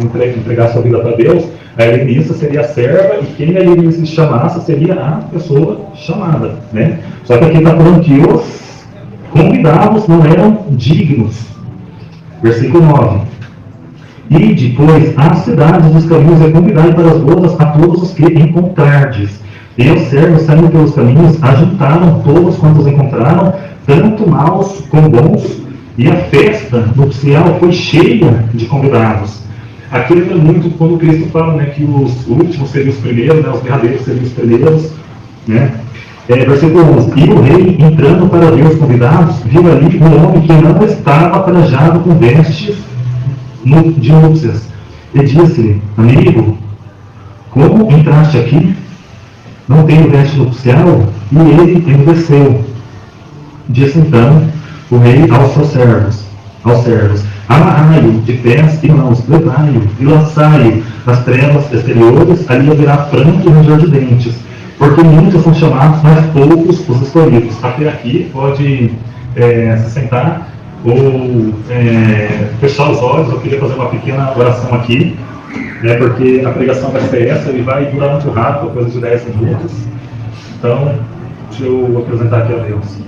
entregar sua vida para Deus, a helenista seria a serva e quem a helenista chamasse seria a pessoa chamada, né? Só que aqui está falando que os convidados não eram dignos. Versículo 9. E depois as cidades dos caminhos e convidai para as bodas a todos os que encontrardes. E os servos, saindo pelos caminhos, ajuntaram todos quantos encontraram, tanto maus como bons, e a festa nupcial foi cheia de convidados. Aqui lembra muito quando Cristo fala, né, que os últimos seriam os primeiros, né, os derradeiros seriam os primeiros, né? Versículo 11. E o rei, entrando para ver os convidados, viu ali um homem que não estava trajado com vestes de núpcias. E disse-lhe: amigo, como entraste aqui? Não tenho veste nupcial? E ele emudeceu. Disse então o rei aos seus servos: amarrai-o de pés e mãos, levai-o e lançai-o nas trevas exteriores, ali haverá pranto e ranger de dentes, porque muitos são chamados, mas poucos os escolhidos. Até aqui pode se sentar ou fechar os olhos. Eu queria fazer uma pequena oração aqui, né, porque a pregação vai ser essa e vai durar muito rápido, coisa de 10 minutos. Então, deixa eu apresentar aqui a Deus.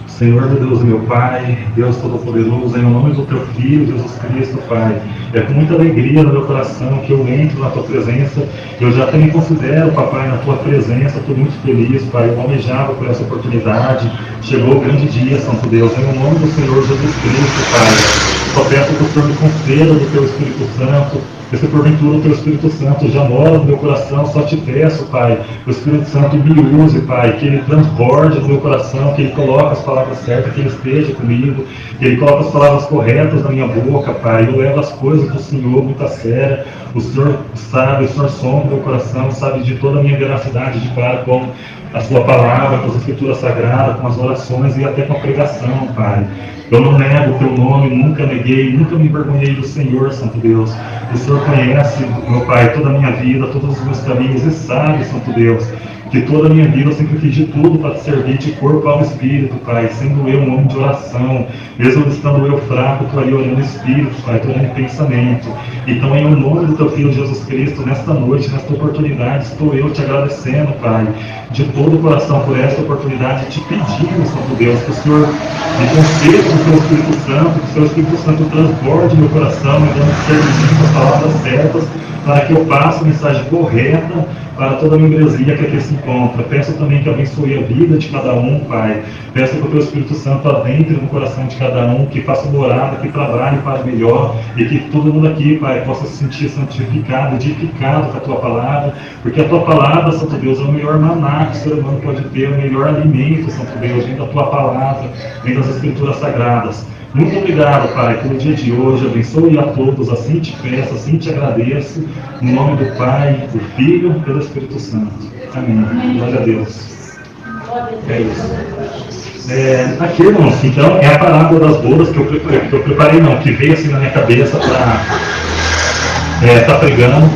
Senhor, meu Deus e meu Pai, Deus Todo-Poderoso, em nome do Teu Filho, Jesus Cristo, Pai, é com muita alegria no meu coração que eu entro na Tua presença. Eu já me considero, Papai, na Tua presença. Estou muito feliz, Pai, eu almejava por essa oportunidade. Chegou o grande dia, Santo Deus, em nome do Senhor Jesus Cristo, Pai. Só peço que o Senhor me conceda do Teu Espírito Santo, que se porventura o Teu Espírito Santo já mora no meu coração. Só te peço, Pai, o Espírito Santo me use, Pai, que Ele transborde no meu coração, que Ele coloque as palavras certas, que Ele esteja comigo, que Ele coloque as palavras corretas na minha boca, Pai. Eu levo as coisas do Senhor muito a sério. O Senhor sabe, o Senhor sonda o meu coração, sabe de toda a minha veracidade de para com a Sua palavra, com as Escrituras Sagradas, com as orações e até com a pregação, Pai. Eu não nego o Teu nome, nunca neguei, nunca me envergonhei do Senhor, Santo Deus. O Senhor conhece, meu Pai, toda a minha vida, todos os meus caminhos e sabe, Santo Deus, que toda a minha vida eu sempre fiz de tudo para te servir de corpo ao Espírito, Pai, sendo eu um homem de oração, mesmo estando eu fraco, Estou ali orando Espírito, Pai, Estou orando em pensamento. Então, em nome do Teu Filho Jesus Cristo, nesta noite, nesta oportunidade, estou eu te agradecendo, Pai, de todo o coração por esta oportunidade, te pedindo, Santo Deus, que o Senhor me conceda o Teu Espírito Santo, que o Teu Espírito Santo transborde meu coração, me dando discernimento, as palavras certas, para que eu passe a mensagem correta para toda a membresia que aqui se encontra. Peço também que abençoe a vida de cada um, Pai. Peço que o Teu Espírito Santo adentre no coração de cada um, que faça morada, que trabalhe para melhor, e que todo mundo aqui, Pai, possa se sentir santificado, edificado com a Tua palavra, porque a Tua palavra, Santo Deus, é o melhor maná que o ser humano pode ter, o melhor alimento, Santo Deus, vem da Tua palavra, vem das Escrituras Sagradas. Muito obrigado, Pai, pelo dia de hoje. Abençoe a todos, assim te peço, assim te agradeço, no nome do Pai, do Filho e do Espírito Santo. Amém. Glória a Deus. É isso. Aqui, irmãos, então, é a parábola das bodas que eu preparei, não, que veio assim na minha cabeça para estar pregando.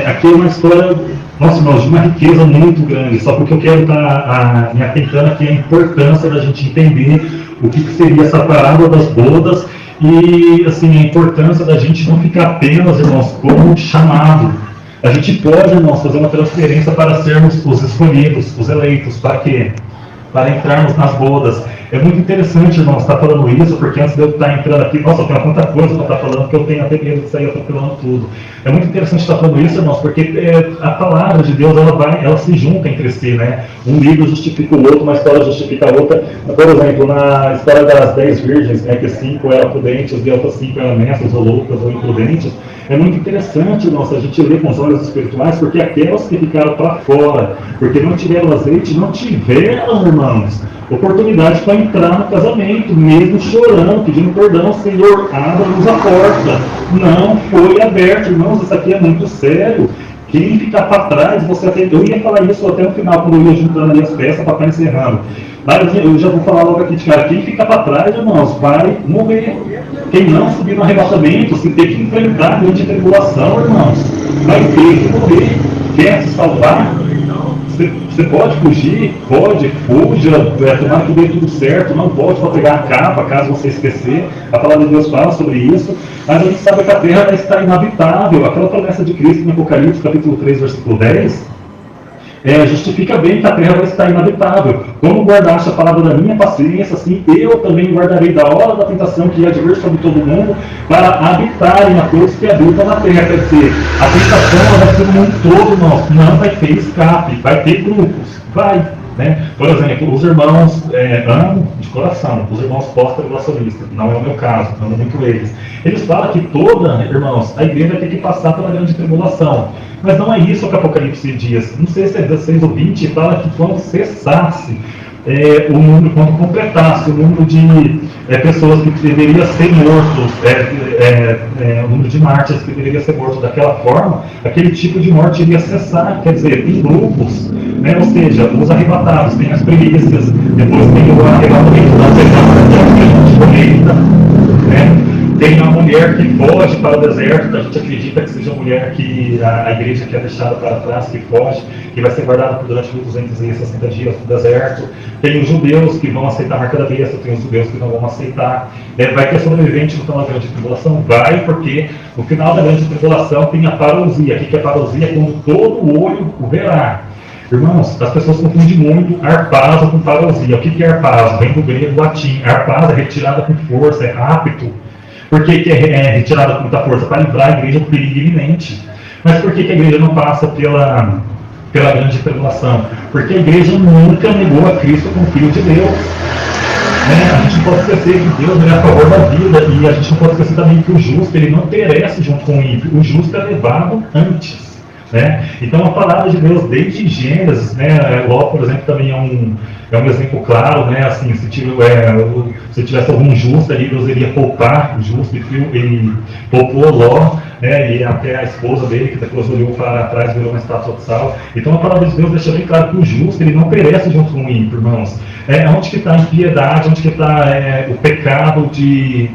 Aqui é uma história, nossa, irmãos, de uma riqueza muito grande, só porque eu quero estar me atentando aqui à importância da gente entender o que seria essa parábola das bodas e, assim, a importância da gente não ficar apenas, irmãos, como chamado. A gente pode, irmãos, fazer uma transferência para sermos os escolhidos, os eleitos. Para quê? Para entrarmos nas bodas. É muito interessante, irmãos, estar falando isso, porque antes de eu estar entrando aqui, nossa, eu tenho tanta coisa para estar falando que eu tenho até medo de sair atropelando tudo. É muito interessante estar falando isso, irmãos, porque a palavra de Deus, ela se junta entre si, né? Um livro justifica o outro, uma história justifica a outra. Por exemplo, na história das 10 virgens, né, que 5 eram prudentes, as outras 5 eram mestras ou loucas ou imprudentes. É muito interessante, irmãos, a gente ler com os olhos espirituais, porque aquelas que ficaram para fora, porque não tiveram azeite, não tiveram, irmãos, oportunidade para entrar no casamento, mesmo chorando, pedindo perdão. Senhor, abra-nos a porta. Não foi aberto, irmãos, isso aqui é muito sério. Quem ficar para trás, eu ia falar isso até no final, quando eu ia juntando ali as peças para estar encerrando. Mas eu já vou falar logo aqui de cara, quem ficar para trás, irmãos, vai morrer. Quem não subir no arrebatamento, se ter que enfrentar a grande tribulação, irmãos, vai ter que morrer. Quer se salvar? Você pode fugir, pode, fuja, tomar que dê tudo certo, não pode para pegar a capa, caso você esquecer. A palavra de Deus fala sobre isso, mas a gente sabe que a terra vai estar inabitável. Aquela promessa de Cristo em Apocalipse, capítulo 3, versículo 10, justifica bem que a terra vai estar inabitável. Como guardaste a palavra da minha paciência, assim eu também guardarei da hora da tentação que há de vir sobre todo mundo, para habitarem aqueles que habitam na terra. Quer dizer, a tentação ela vai ser no mundo todo, não vai ter escape, vai ter grupos, vai. Né? Por exemplo, os irmãos amam de coração, os irmãos pós-tribulacionistas, não é o meu caso, amo muito eles. Eles falam que toda, irmãos, a igreja vai ter que passar pela grande tribulação. Mas não é isso que o Apocalipse diz. Não sei se é 16 ou 20, fala que quando cessasse o número, quando completasse o número de pessoas que deveriam ser mortos, o número de mártires que deveriam ser mortos daquela forma, aquele tipo de morte iria cessar. Quer dizer, em grupos, né? Ou seja, os arrebatados, tem as primícias, depois tem o arrebatamento da segunda, que a gente comenta, né? Tem uma mulher que foge para o deserto, a gente acredita que seja a mulher que a igreja quer deixar para trás, que foge, que vai ser guardada por durante 1260 dias no deserto. Tem os judeus que vão aceitar a marca da besta, tem os judeus que não vão aceitar. Vai ter sobrevivente no final da grande tribulação? Vai, porque no final da grande tribulação tem a parousia. O que é parousia? É quando todo o olho o verá. Irmãos, as pessoas confundem muito arpazo com parousia. O que é arpazo? Vem do grego latim. Arpazo é retirada com força, é rápido. Por que é retirada com muita força? Para livrar a igreja do perigo iminente. Mas por que a igreja não passa pela grande tribulação? Porque a igreja nunca negou a Cristo como Filho de Deus. A gente não pode esquecer que Deus é a favor da vida, e a gente não pode esquecer também que o justo ele não perece junto com o ímpio. O justo é levado antes. Então a palavra de Deus desde Gênesis, Ló, por exemplo, também é um exemplo claro, assim, se tivesse algum justo ali, Deus iria poupar o justo, e ele poupou Ló, e até a esposa dele, que depois olhou para trás e virou uma estátua de sal. Então a palavra de Deus deixa bem claro que o justo ele não perece junto com o ímpio, irmãos. Onde que está a impiedade, onde que está o pecado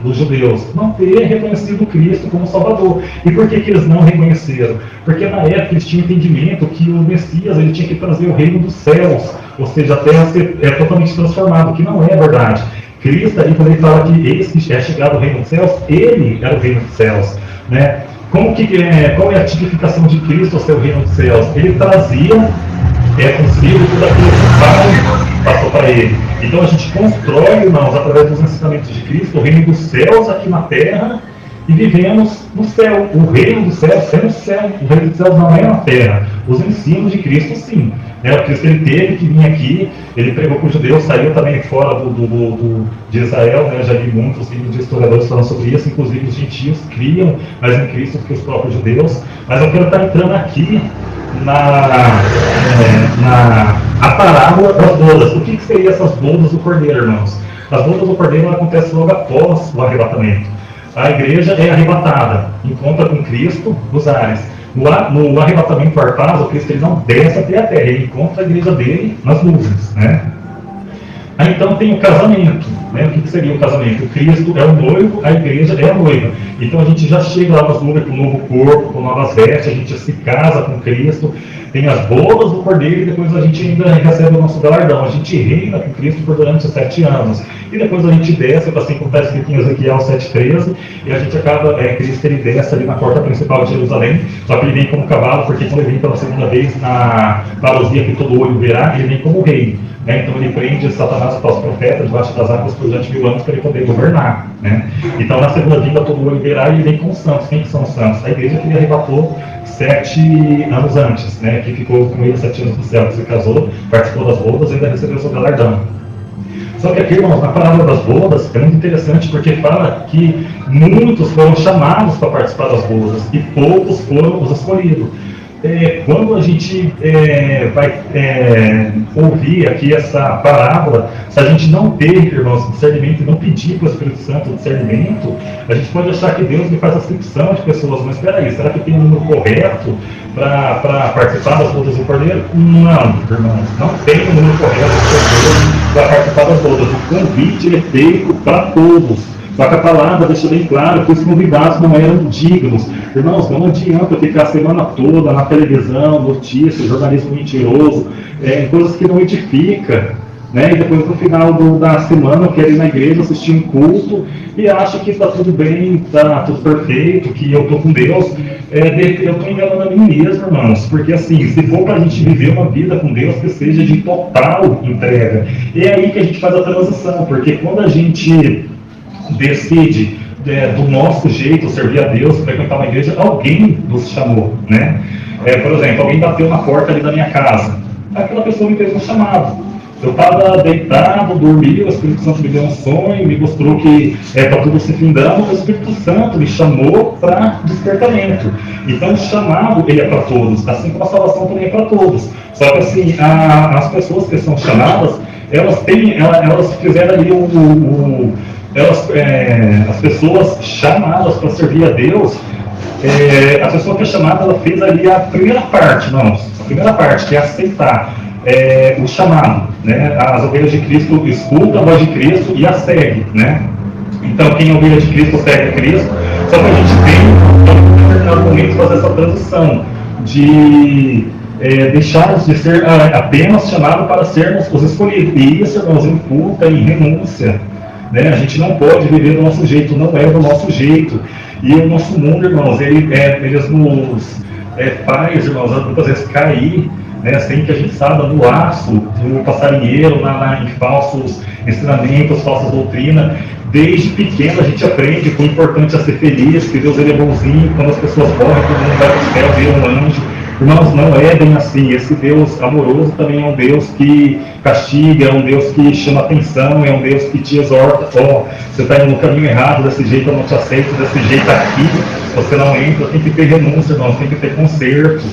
dos judeus? Não ter reconhecido Cristo como Salvador. E por que eles não reconheceram? Porque na época eles tinham entendimento que o Messias ele tinha que trazer o reino dos céus, ou seja, a terra ser totalmente transformada, que não é verdade. Cristo, aí, quando ele fala que eis que é chegado o reino dos céus, ele era o reino dos céus. Qual é a tipificação de Cristo ao seu reino dos céus? Ele trazia consigo tudo aquilo que o Pai passou para ele. Então a gente constrói, irmãos, através dos ensinamentos de Cristo, o reino dos céus aqui na terra, e vivemos no céu. O reino dos céus é no céu. O reino dos céus não é na terra. Os ensinos de Cristo, sim. O Cristo ele teve que vir aqui, ele pregou para os judeus, saiu também fora de Israel, já li muitos livros de historiadores falando sobre isso, inclusive os gentios criam mais em Cristo do que os próprios judeus. Mas eu quero estar entrando aqui a parábola das bodas. O que seriam essas bodas do Cordeiro, irmãos? As bodas do Cordeiro acontecem logo após o arrebatamento. A igreja é arrebatada, encontra com Cristo nos ares. No arrebatamento arpaz, o Cristo ele não desce até a terra, ele encontra a igreja dele nas nuvens. Aí então tem o casamento. O que seria o casamento? O Cristo é o noivo, a igreja é a noiva. Então a gente já chega lá nas nuvens com um novo corpo, com novas vestes, a gente se casa com Cristo, tem as bodas do Cordeiro e depois a gente ainda recebe o nosso galardão. A gente reina com Cristo por durante 7 anos. E depois a gente desce, assim como está escrito em Ezequiel 7,13, e a gente acaba, Cristo ele desce ali na porta principal de Jerusalém, só que ele vem como cavalo, porque quando ele vem pela segunda vez na parousia que todo olho verá, ele vem como rei. Então ele prende Satanás e falso profeta debaixo das águas por durante 1000 anos para ele poder governar. Então na segunda vinda todo olho verá e ele vem com os santos. Quem que são os santos? A igreja que ele arrebatou 7 anos antes, que ficou com ele 7 anos no céu, que se casou, participou das bodas e ainda recebeu seu galardão. Só que aqui, irmãos, na parábola das bodas é muito interessante, porque fala que muitos foram chamados para participar das bodas e poucos foram os escolhidos. Quando a gente vai ouvir aqui essa parábola, se a gente não ter, irmãos, discernimento e não pedir para o Espírito Santo discernimento, a gente pode achar que Deus me faz acepção de pessoas. Mas espera aí, será que tem um número correto para participar das bodas do Cordeiro? Não, irmãos, não tem um número correto de pessoas para participar das bodas. O convite é feito para todos. Só que a palavra deixa bem claro que os convidados não eram dignos. Irmãos, não adianta ficar a semana toda na televisão, notícias, jornalismo mentiroso, coisas que não edificam. Né? E depois no final da semana eu quero ir na igreja assistir um culto e acho que está tudo bem, está tudo perfeito, que eu estou com Deus. Eu estou enganando a mim mesmo, irmãos, porque assim, se for para a gente viver uma vida com Deus que seja de total entrega, é aí que a gente faz a transição, porque quando a gente decide do nosso jeito servir a Deus, frequentar uma igreja, alguém nos chamou, né? Por exemplo, alguém bateu na porta ali da minha casa, aquela pessoa me fez um chamado. Eu estava deitado, dormi, o Espírito Santo me deu um sonho, me mostrou que está tudo se findando, o Espírito Santo me chamou para despertamento. Então o chamado ele é para todos, assim como a salvação também é para todos. Só que assim, as pessoas que são chamadas, elas fizeram ali as pessoas chamadas para servir a Deus, a pessoa que é chamada, ela fez ali a primeira parte, que é aceitar o chamado, né? As ovelhas de Cristo escutam a voz de Cristo e a segue, né? Então, quem é ovelha de Cristo segue Cristo, só que a gente tem, em determinado momento, fazer essa transição de deixarmos de ser apenas chamados para sermos os escolhidos. E isso, irmãos, implica em renúncia. Né? A gente não pode viver do nosso jeito, não é do nosso jeito. E o nosso mundo, irmãos, eles nos faz, irmãos, muitas vezes cair, né, sem que a gente saiba do laço do passarinheiro em falsos ensinamentos, falsas doutrinas. Desde pequeno a gente aprende que o importante é ser feliz, que Deus ele é bonzinho, quando as pessoas morrem, todo mundo vai para o céu, vira um anjo. Irmãos, não é bem assim. Esse Deus amoroso também é um Deus que castiga, é um Deus que chama atenção, é um Deus que te exorta. Você está indo no caminho errado, desse jeito eu não te aceito, desse jeito aqui você não entra. Tem que ter renúncia, irmãos, tem que ter conserto.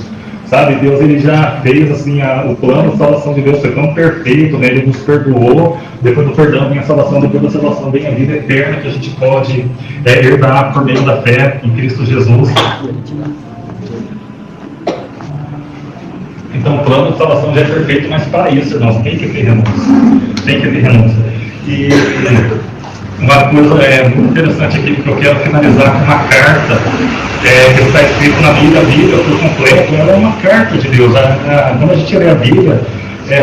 Sabe, Deus ele já fez assim, o plano de salvação de Deus foi tão perfeito, né? Ele nos perdoou, depois do perdão vem a salvação, depois da salvação vem a vida eterna que a gente pode herdar por meio da fé em Cristo Jesus. Então o plano de salvação já é perfeito, mas para isso, irmãos, tem que ter renúncia. E uma coisa muito interessante aqui, que eu quero finalizar com uma carta que está escrito na Bíblia. A Bíblia, por completo, ela é uma carta de Deus. Quando a gente lê a Bíblia,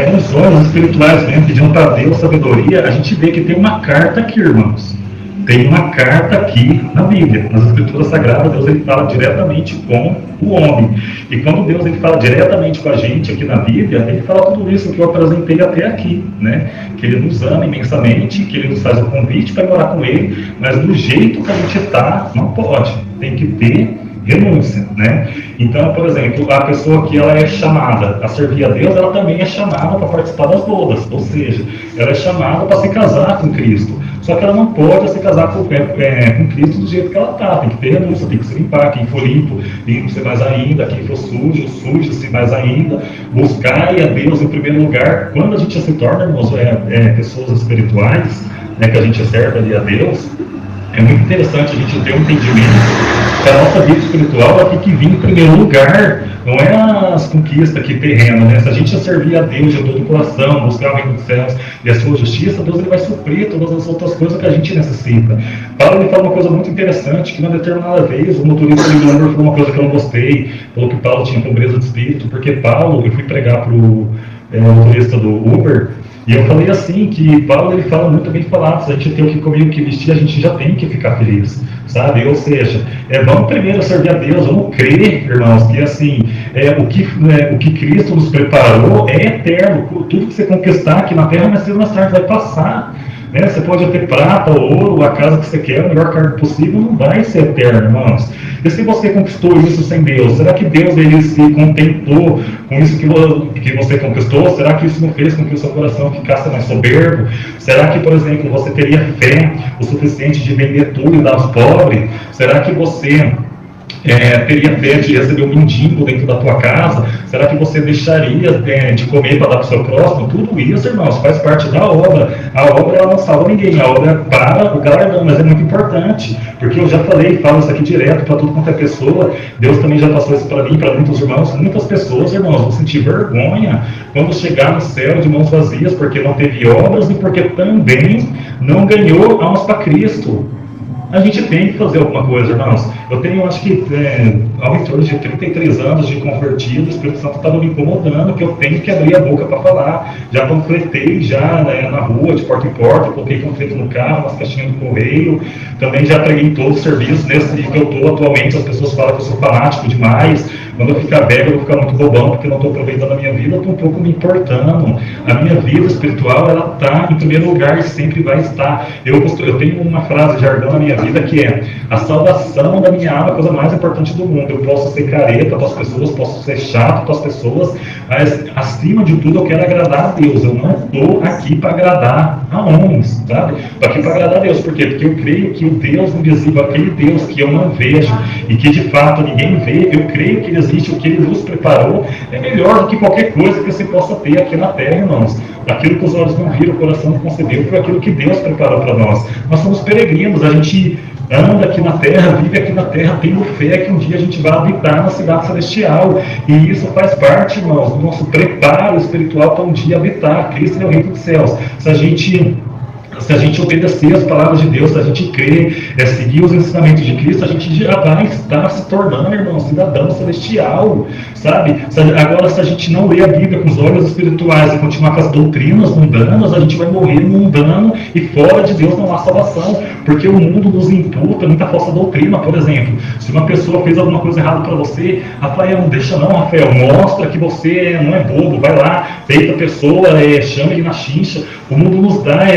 com os olhos espirituais mesmo, pedindo para Deus sabedoria, a gente vê que tem uma carta aqui, irmãos. Tem uma carta aqui na Bíblia. Nas Escrituras Sagradas, Deus ele fala diretamente com o homem. E quando Deus ele fala diretamente com a gente aqui na Bíblia, ele fala tudo isso que eu apresentei até aqui, né? Que ele nos ama imensamente, que ele nos faz o convite para morar com ele, mas do jeito que a gente está, não pode. Tem que ter renúncia, né? Então, por exemplo, a pessoa que ela é chamada a servir a Deus, ela também é chamada para participar das bodas, ou seja, ela é chamada para se casar com Cristo. Só que ela não pode se casar com Cristo do jeito que ela está. Tem que ter renúncia, tem que se limpar. Quem for limpo, limpe-se mais ainda. Quem for sujo, suje-se mais ainda. Buscar a Deus em primeiro lugar. Quando a gente se torna, irmãos, pessoas espirituais, né, que a gente serve ali a Deus, é muito interessante a gente ter um entendimento que a nossa vida espiritual tem que vir em primeiro lugar. Não é as conquistas aqui terrenas, né? Se a gente servir a Deus de todo o coração, buscar o reino dos céus e a sua justiça, Deus ele vai suprir todas as outras coisas que a gente necessita. Paulo ele fala uma coisa muito interessante, que uma determinada vez o motorista do Uber falou uma coisa que eu não gostei, falou que Paulo tinha pobreza de espírito, porque Paulo, eu fui pregar para o motorista do Uber, e eu falei assim, que Paulo ele fala muito bem falado, se a gente tem o que comer e o que vestir, a gente já tem que ficar feliz, sabe? Ou seja, vamos primeiro servir a Deus, vamos crer, irmãos, que assim, o que Cristo nos preparou é eterno. Tudo que você conquistar aqui na terra, mais cedo ou mais tarde vai passar. Né? Você pode ter prata, ouro, a casa que você quer, o melhor cargo possível, não vai ser eterno, irmãos. E se você conquistou isso sem Deus, será que Deus ele se contentou com isso que você conquistou? Será que isso não fez com que o seu coração ficasse mais soberbo? Será que, por exemplo, você teria fé o suficiente de vender tudo e dar aos pobres? Será que você teria fé de receber um mendigo dentro da tua casa? Será que você deixaria de comer para dar para o seu próximo? Tudo isso, irmãos, faz parte da obra. A obra ela não salva ninguém, a obra é para o galardão, mas é muito importante, porque eu já falo isso aqui direto para tudo quanto é pessoa. Deus também já passou isso para mim, para muitos irmãos. Muitas pessoas, irmãos, vão sentir vergonha quando chegar no céu de mãos vazias, porque não teve obras e porque também não ganhou almas para Cristo. A gente tem que fazer alguma coisa, irmãos. Eu tenho, acho que, ao em torno de 33 anos de convertido, o Espírito Santo estava me incomodando, que eu tenho que abrir a boca para falar. Já panfletei, já, né, na rua, de porta em porta, coloquei panfleto no carro, nas caixinhas do correio, também já preguei em todo o serviço. Nesse que eu estou atualmente, as pessoas falam que eu sou fanático demais. Quando eu ficar velho, eu vou ficar muito bobão, porque eu não estou aproveitando a minha vida, eu estou um pouco me importando. A minha vida espiritual, ela está em primeiro lugar e sempre vai estar. Eu tenho uma frase de jargão na minha vida que é: a salvação da minha alma é a coisa mais importante do mundo. Eu posso ser careta para as pessoas, posso ser chato para as pessoas, mas acima de tudo eu quero agradar a Deus. Eu não estou aqui para agradar a homens, sabe? Estou aqui para agradar a Deus. Por quê? Porque eu creio que o Deus invisível, aquele Deus que eu não vejo e que de fato ninguém vê, eu creio que ele existe, o que ele nos preparou é melhor do que qualquer coisa que você possa ter aqui na terra, irmãos. Aquilo que os olhos não viram, o coração não concebeu, foi aquilo que Deus preparou para nós. Nós somos peregrinos, a gente anda aqui na terra, vive aqui na terra, tendo fé que um dia a gente vai habitar na cidade celestial. E isso faz parte, irmãos, do nosso preparo espiritual para um dia habitar. Cristo é o reino dos céus. Se a gente obedecer as palavras de Deus, se a gente crer, seguir os ensinamentos de Cristo, a gente já vai estar se tornando, irmão, cidadão celestial, sabe? Agora, se a gente não ler a Bíblia com os olhos espirituais e continuar com as doutrinas mundanas, a gente vai morrer mundano e fora de Deus não há salvação, porque o mundo nos imputa muita falsa doutrina. Por exemplo, se uma pessoa fez alguma coisa errada para você, Rafael, não deixa não, Rafael, mostra que você não é bobo, vai lá, peita a pessoa, chama ele na chincha. O mundo nos dá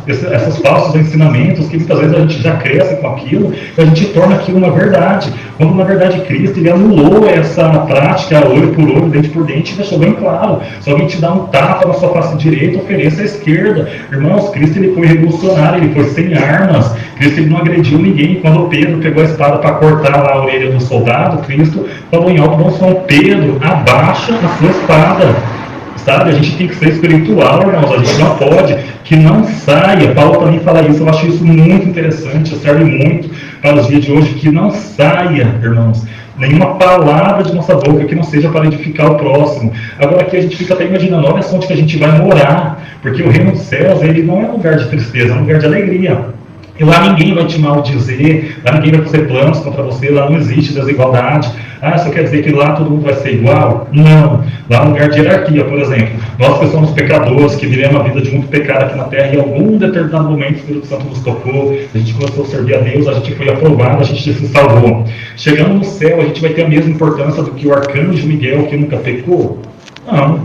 esses falsos ensinamentos que muitas vezes a gente já cresce com aquilo e a gente torna aquilo uma verdade, quando na verdade Cristo ele anulou essa prática olho por olho, dente por dente, e deixou bem claro: se alguém te dá um tapa na sua face direita, ofereça a esquerda. Irmãos, Cristo ele foi revolucionário, ele foi sem armas. Cristo ele não agrediu ninguém. Quando Pedro pegou a espada para cortar lá a orelha do soldado, Cristo falou em alto bom som: Pedro, abaixa a sua espada. Sabe, a gente tem que ser espiritual, irmãos, a gente não pode, que não saia. Paulo também fala isso, eu acho isso muito interessante, serve muito para os dias de hoje, que não saia, irmãos, nenhuma palavra de nossa boca que não seja para edificar o próximo. Agora aqui a gente fica até imaginando, olha só onde que a gente vai morar, porque o reino dos céus, ele não é um lugar de tristeza, é um lugar de alegria. E lá ninguém vai te maldizer, lá ninguém vai fazer planos contra você, lá não existe desigualdade. Isso quer dizer que lá todo mundo vai ser igual? Não. Lá é um lugar de hierarquia, por exemplo. Nós que somos pecadores, que vivemos uma vida de muito pecado aqui na terra, e em algum determinado momento o Espírito Santo nos tocou, a gente começou a servir a Deus, a gente foi aprovado, a gente se salvou. Chegando no céu, a gente vai ter a mesma importância do que o arcanjo Miguel, que nunca pecou? Não.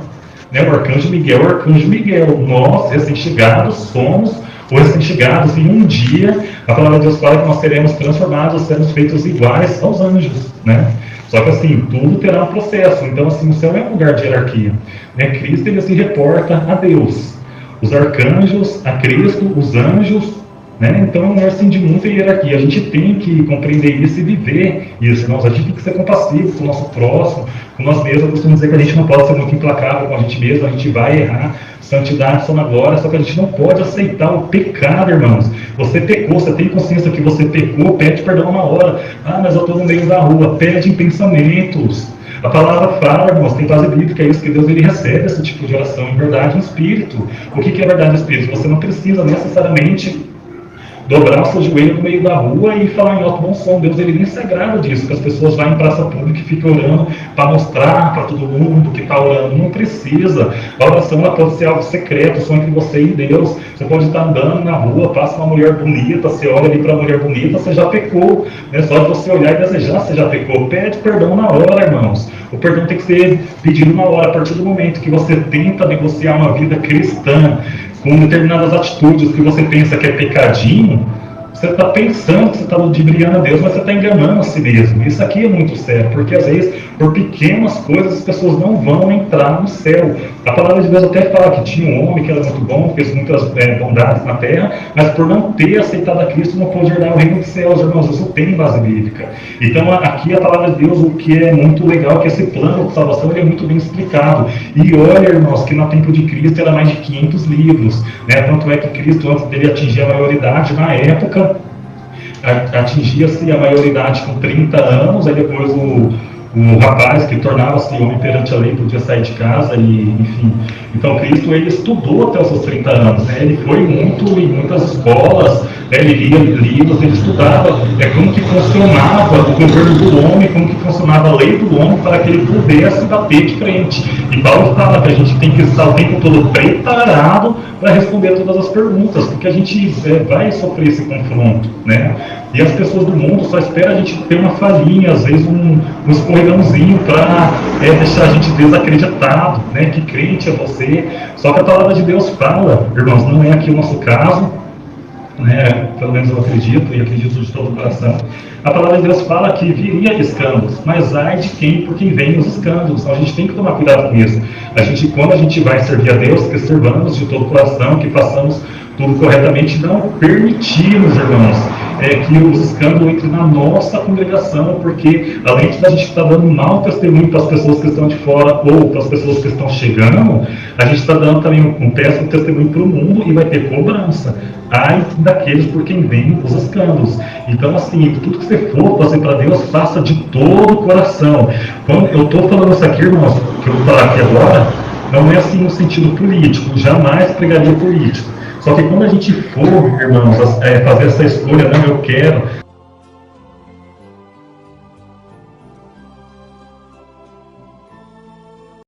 Né? O arcanjo Miguel é o arcanjo Miguel. Nós, recém-chegados, somos recém-chegados, e um dia a palavra de Deus fala que nós seremos transformados, seremos feitos iguais aos anjos, né? Só que assim, tudo terá um processo. Então assim, o céu é um lugar de hierarquia, né? Cristo ele se reporta a Deus, os arcanjos a Cristo, os anjos, né? Então é um lugar assim, de muita hierarquia. A gente tem que compreender isso e viver isso. A gente tem que ser compassivo com o nosso próximo, com nós mesmos. Eu costumo dizer que a gente não pode ser muito implacável com a gente mesmo, a gente vai errar. Santidade só na glória, só que a gente não pode aceitar o pecado, irmãos. Você pecou, você tem consciência que você pecou, pede perdão na hora. Mas eu estou no meio da rua, pede em pensamentos. A palavra fala, irmãos, tem base bíblica, é isso, que Deus ele recebe esse tipo de oração em verdade, em espírito. O que é verdade em espírito? Você não precisa necessariamente dobrar o seu joelho no meio da rua e falar em alto bom som. Deus ele nem se agrada disso, que as pessoas vão em praça pública e ficam orando para mostrar para todo mundo que está orando. Não precisa. A oração ela pode ser algo secreto, só entre você e Deus. Você pode estar andando na rua, passa uma mulher bonita, você olha ali para a mulher bonita, você já pecou, né? Só de você olhar e desejar, você já pecou. Pede perdão na hora, irmãos. O perdão tem que ser pedido na hora, a partir do momento que você tenta negociar uma vida cristã com determinadas atitudes que você pensa que é pecadinho. Você está pensando que você está ludibriando a Deus, mas você está enganando a si mesmo. Isso aqui é muito sério, porque às vezes, por pequenas coisas, as pessoas não vão entrar no céu. A palavra de Deus até fala que tinha um homem que era muito bom, fez muitas bondades na terra, mas por não ter aceitado a Cristo, não pôde herdar o reino dos céus, irmãos. Isso tem base bíblica. Então, aqui a palavra de Deus, o que é muito legal, é que esse plano de salvação ele é muito bem explicado. E olha, irmãos, que no tempo de Cristo era mais de 500 livros, né? Tanto é que Cristo, antes dele atingir a maioridade, na época, atingia-se a maioridade com 30 anos, aí depois um rapaz que tornava-se homem perante a lei, podia sair de casa e, enfim. Então Cristo, ele estudou até os seus 30 anos, né? Ele foi muito em muitas escolas, né? Ele lia livros, ele estudava como que funcionava o governo do homem, como que funcionava a lei do homem para que ele pudesse bater de frente. E Paulo fala que a gente tem que estar o tempo todo preparado para responder todas as perguntas, porque a gente vai sofrer esse confronto, né? E as pessoas do mundo só esperam a gente ter uma falhinha, às vezes um escorregãozinho para deixar a gente desacreditado, né? Que crente é você. Só que a palavra de Deus fala, irmãos, não é aqui o nosso caso, né? Pelo menos eu acredito, e acredito de todo o coração. A palavra de Deus fala que viria escândalos, mas ai de quem, por quem vem os escândalos. Então a gente tem que tomar cuidado com isso. Quando a gente vai servir a Deus, que servamos de todo o coração, que façamos tudo corretamente, não permitimos, irmãos, que os escândalos entrem na nossa congregação, porque além de a gente estar dando mau testemunho para as pessoas que estão de fora ou para as pessoas que estão chegando, a gente está dando também um péssimo testemunho para o mundo e vai ter cobrança. Ai daqueles por quem vem os escândalos. Então, assim, tudo que você for fazer para Deus, faça de todo o coração. Quando eu estou falando isso aqui, irmãos, que eu vou falar aqui agora, não é assim no sentido político, jamais pregaria político. Só que quando a gente for, irmãos, fazer essa escolha, não, eu quero